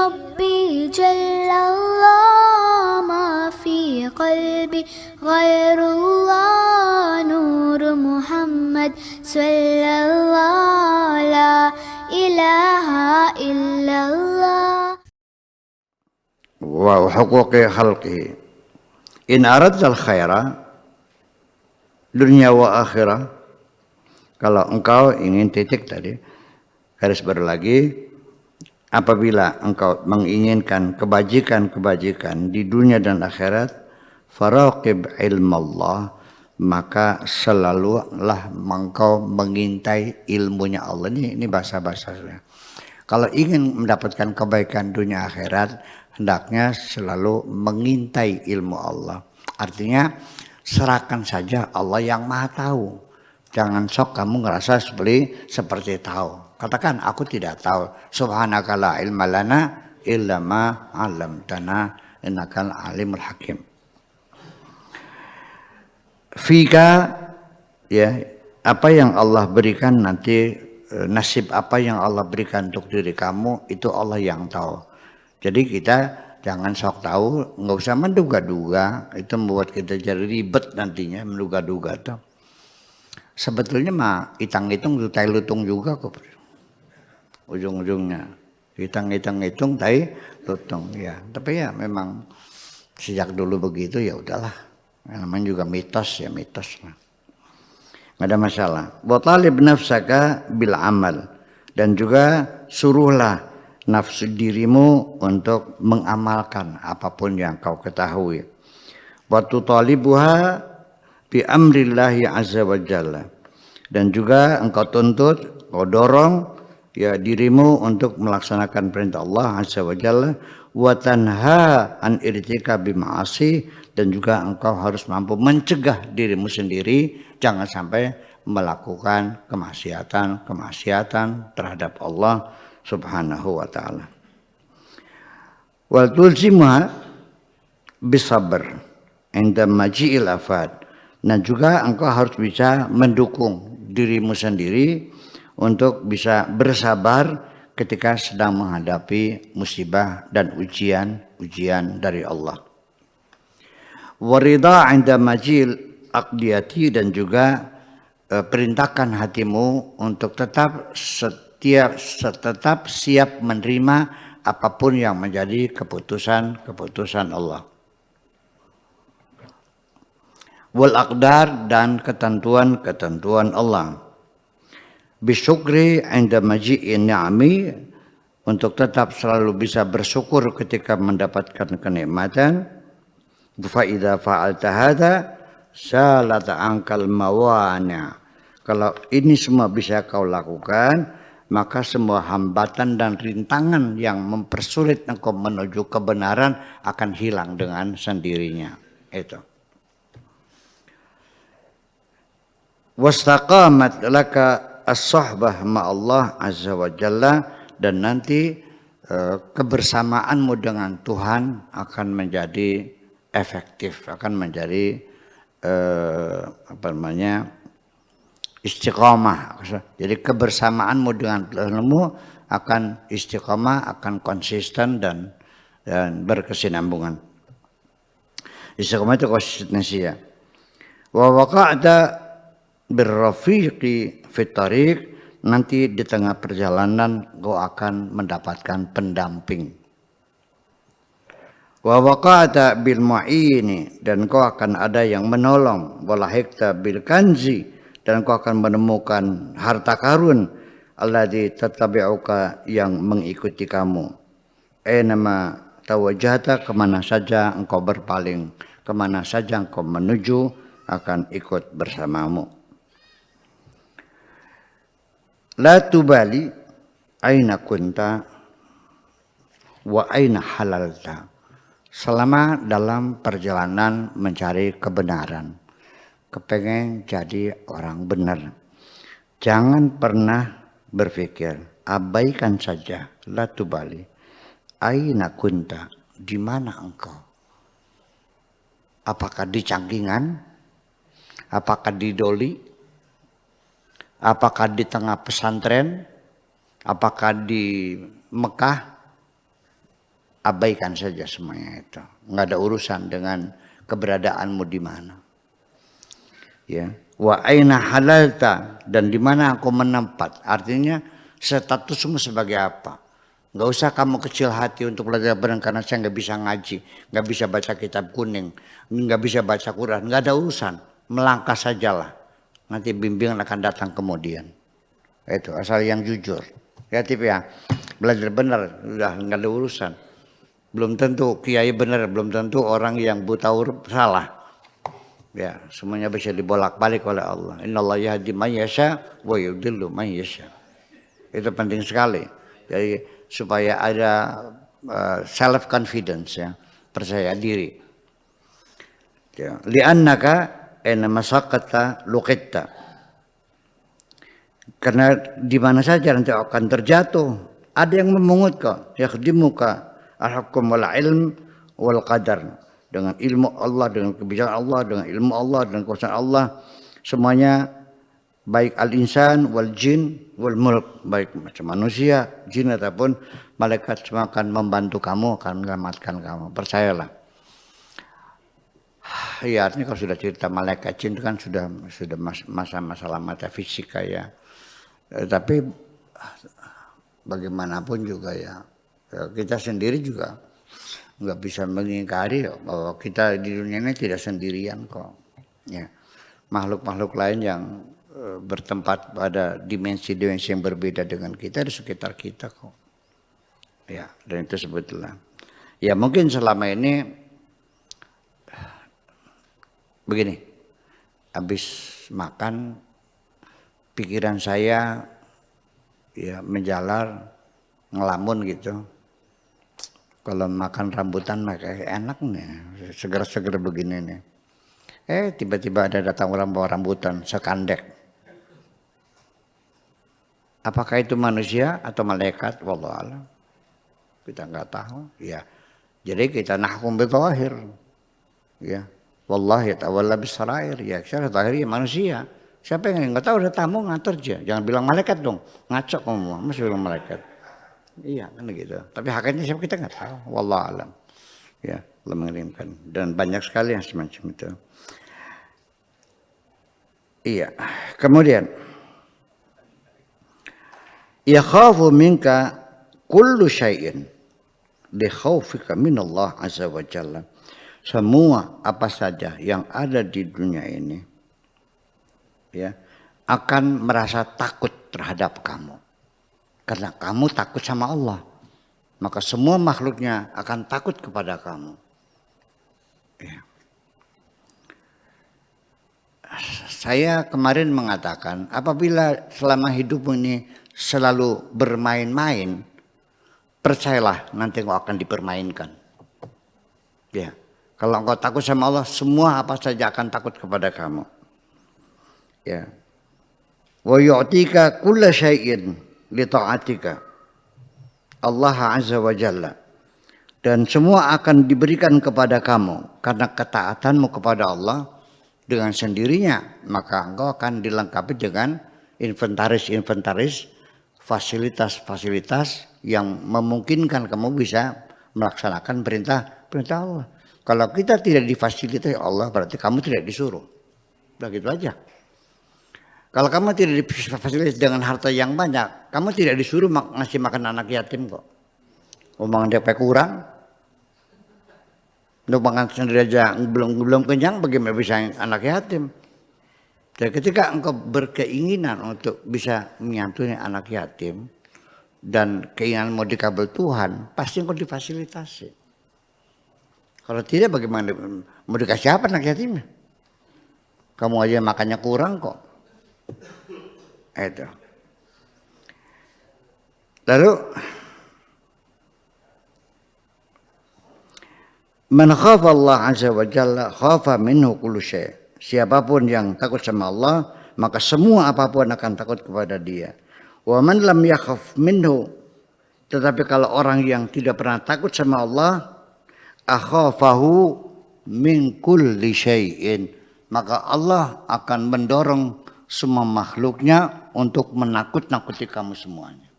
ربي جل الله ما في قلبي غير الله نور محمد صلى الله لا إله إلا الله وحقوق خلقه إن أردت الخير dunia wa akhirah. Kalau engkau ingin titik tadi garis baru lagi, apabila engkau menginginkan kebajikan di dunia dan akhirat, faraqib ilmallah, maka selalulah engkau mengintai ilmunya Allah. Ini bahasa-bahasanya. Kalau ingin mendapatkan kebaikan dunia akhirat, hendaknya selalu mengintai ilmu Allah. Artinya serahkan saja Allah yang maha tahu. Jangan sok kamu ngerasa seperti tahu. Katakan aku tidak tahu. Subhanaka la ilma lana illa ma 'allamtana innakal alimul hakim. Fika, ya, apa yang Allah berikan nanti, nasib apa yang Allah berikan untuk diri kamu itu Allah yang tahu. Jadi kita jangan sok tahu, nggak usah menduga-duga, itu membuat kita jadi ribet nantinya menduga-duga tuh. Sebetulnya mah hitung-hitung tai lutung juga kok. Ujung-ujungnya hitung-hitung tai lutung ya. Tapi ya memang sejak dulu begitu, ya udahlah. Namanya juga mitos ya, mitos. Nggak ada masalah. Wa talib nafsaka bil amal, dan juga suruhlah nafsu dirimu untuk mengamalkan apapun yang kau ketahui. Wa tutalibuha bi amrillahi azza wa jalla, dan juga engkau tuntut, kau dorong ya dirimu untuk melaksanakan perintah Allah azza wa jalla. Wa tanha an irtikabi ma'asi, dan juga engkau harus mampu mencegah dirimu sendiri jangan sampai melakukan kemaksiatan terhadap Allah subhanahu wa ta'ala. Wal tulzimha bisabr inda maji'il afad, dan juga engkau harus bisa mendukung dirimu sendiri untuk bisa bersabar ketika sedang menghadapi musibah dan ujian dari Allah. Warida inda majil aqdiyati, dan juga perintahkan hatimu untuk tetap siap menerima apapun yang menjadi keputusan Allah. Wal aqdar, dan ketentuan Allah. Bisyukri inda maji'in ni'ami, untuk tetap selalu bisa bersyukur ketika mendapatkan kenikmatan. Fa idza fa'alta hadza salata ankal mawani'. Kalau ini semua bisa kau lakukan, maka semua hambatan dan rintangan yang mempersulit engkau menuju kebenaran akan hilang dengan sendirinya. Itu. Wastaqamat laka as-sohbah ma'allah azza wa jalla, dan nanti kebersamaanmu dengan Tuhan akan menjadi efektif, akan menjadi istiqomah. Jadi kebersamaanmu dengan Tuhanmu akan istiqomah, akan konsisten dan berkesinambungan. Istiqomah itu konsistensi ya. Wa waqa'ta birrafiqi fit tariq, nanti di tengah perjalanan kau akan mendapatkan pendamping. Wa waqa'ta bil mu'ini, dan kau akan ada yang menolong. Wa lahikta bil kanzi, dan kau akan menemukan harta karun. Alladzi tattabi'uka, yang mengikuti kamu. Nama tawajjahta, kemana saja engkau berpaling, kemana saja engkau menuju akan ikut bersamamu. La tubali aina kunta wa aina halalta, selama dalam perjalanan mencari kebenaran, kepengen jadi orang benar, jangan pernah berpikir, abaikan saja. La tubali aina kunta, di mana engkau? Apakah di Canggingan? Apakah di Doli? Apakah di tengah pesantren? Apakah di Mekah? abaikan saja semuanya itu. Nggak ada urusan dengan keberadaanmu di mana. Ya, wa aina halalta, dan di mana aku menempat. Artinya statusmu sebagai apa? Nggak usah kamu kecil hati untuk belajar benar karena saya nggak bisa ngaji, nggak bisa baca kitab kuning, nggak bisa baca Quran, nggak ada urusan. Melangkah sajalah. Nanti bimbingan akan datang kemudian. Itu asal yang jujur. Kreatif ya. Belajar benar, udah nggak ada urusan. Belum tentu kiai benar, belum tentu orang yang buta huruf salah. Ya, semuanya bisa dibolak-balik oleh Allah. Innallaha yahdi man yasha wa yudhillu man yasha. Itu penting sekali. Jadi supaya ada self confidence ya, percaya diri. Ya, li'annaka ina masaqata luqitta. Karena di mana saja nanti akan terjatuh. Ada yang memungut kau, yakhdimuka al-hukum wal ilm wal qadar. Dengan ilmu Allah, dengan kebijakan Allah, dengan ilmu Allah, dengan kuasa Allah, semuanya baik al-insan wal jin wal mulk, baik macam manusia, jin ataupun malaikat, semua akan membantu kamu, akan menyelamatkan kamu. Percayalah. Ya, artinya kalau sudah cerita malaikat jin itu kan sudah masalah metafisika ya. Tapi bagaimanapun juga ya, kita sendiri juga nggak bisa mengingkari bahwa kita di dunia ini tidak sendirian kok. Ya, makhluk-makhluk lain yang bertempat pada dimensi-dimensi yang berbeda dengan kita di sekitar kita kok. Ya, dan itu sebetulnya. Ya mungkin selama ini begini, habis makan pikiran saya ya menjalar, ngelamun gitu. Kalau makan rambutan mah kayak enak nih, seger-seger begini nih. Tiba-tiba ada datang orang bawa rambutan sekandek. Apakah itu manusia atau malaikat? Wallahu a'lam. Kita nggak tahu. Ya, jadi kita nahkum bil zahir. Ya, wallahi ta'ala bisarair. Ya, secara zahir ya manusia. Siapa yang nggak tahu, ada tamu ngatur aja. Jangan bilang malaikat dong, ngaco kamu, masih bilang malaikat. Iya kan gitu. Tapi hakikatnya siapa kita nggak tahu. Wallahu alam. Ya, Allah mengirimkan. Dan banyak sekali yang semacam itu. Iya. Kemudian, yakhafu minka kullu syai'in li khaufika minallah azza wa jalla. Semua apa saja yang ada di dunia ini ya akan merasa takut terhadap kamu. Karena kamu takut sama Allah, maka semua makhluknya akan takut kepada kamu. Ya. Saya kemarin mengatakan, apabila selama hidup ini selalu bermain-main, percayalah nanti engkau akan dipermainkan. Ya, kalau engkau takut sama Allah, semua apa saja akan takut kepada kamu. Ya, wa yu'tika kulla syai'in li ta'atika Allah azza wa jalla, dan semua akan diberikan kepada kamu karena ketaatanmu kepada Allah dengan sendirinya, maka engkau akan dilengkapi dengan inventaris-inventaris, fasilitas-fasilitas yang memungkinkan kamu bisa melaksanakan perintah Allah. Kalau kita tidak difasilitasi Allah, berarti kamu tidak disuruh. Begitu aja. Kalau kamu tidak difasilitasi dengan harta yang banyak, kamu tidak disuruh ngasih makan anak yatim kok. Uang DP kurang, untuk makan sendiri aja belum kenyang, bagaimana bisa anak yatim? Dan ketika engkau berkeinginan untuk bisa menyantuni anak yatim dan keinginan mau dikabul Tuhan, pasti engkau difasilitasi. Kalau tidak, bagaimana mau dikasih apa anak yatimnya? Kamu aja makannya kurang kok. Itu. Lalu man khafa Allah azza wa jalla khafa minhu kullu syai'. Siapapun yang takut sama Allah, maka semua apapun akan takut kepada dia. Wa man lam yakhaf minhu, tetapi kalau orang yang tidak pernah takut sama Allah, akhafahu min kulli syai'in, maka Allah akan mendorong semua makhluknya untuk menakut-nakuti kamu semuanya.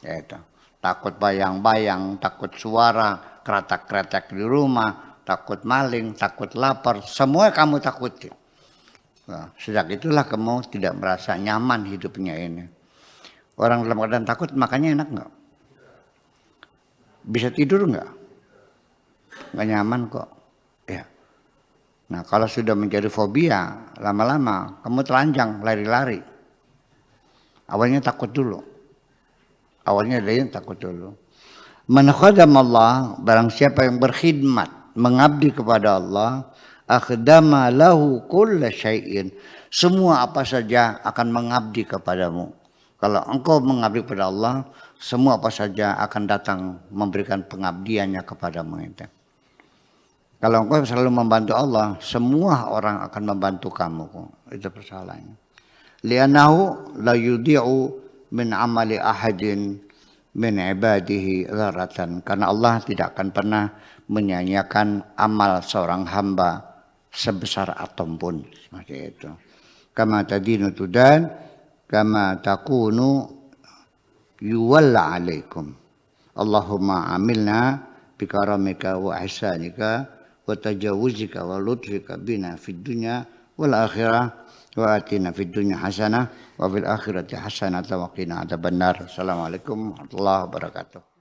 Yaitu takut bayang-bayang, takut suara, keratak-keratak di rumah, takut maling, takut lapar, semua kamu takuti. Nah, sejak itulah kamu tidak merasa nyaman hidupnya ini. Orang dalam keadaan takut makanya enak nggak? Bisa tidur nggak? Nggak nyaman kok. Ya. Nah kalau sudah menjadi fobia, lama-lama kamu telanjang, lari-lari. Awalnya takut dulu. Awalnya dia takut dulu. Man khadama Allah, barang siapa yang berkhidmat, mengabdi kepada Allah, akhdama lahu kulla syai'in. Semua apa saja akan mengabdi kepadamu. Kalau engkau mengabdi kepada Allah, semua apa saja akan datang memberikan pengabdiannya kepadamu itu. Kalau engkau selalu membantu Allah, semua orang akan membantu kamu. Itu persoalannya. Li'annahu la yudhi'u min amali ahadin min ibadihi dzarratan. Karena Allah tidak akan pernah menyanyiakan amal seorang hamba sebesar atom pun. Seperti itu. Kama tadinu tudan, kama takunu yuwalla alaikum. Allahumma amilna bikaramika wa ihsanika wa tajawuzika wa lutfika bina fid dunya wal akhirah wa atina fid dunya hasanah wa fil akhirati hasanah wa qina adzabannar. Assalamualaikum warahmatullahi wabarakatuh.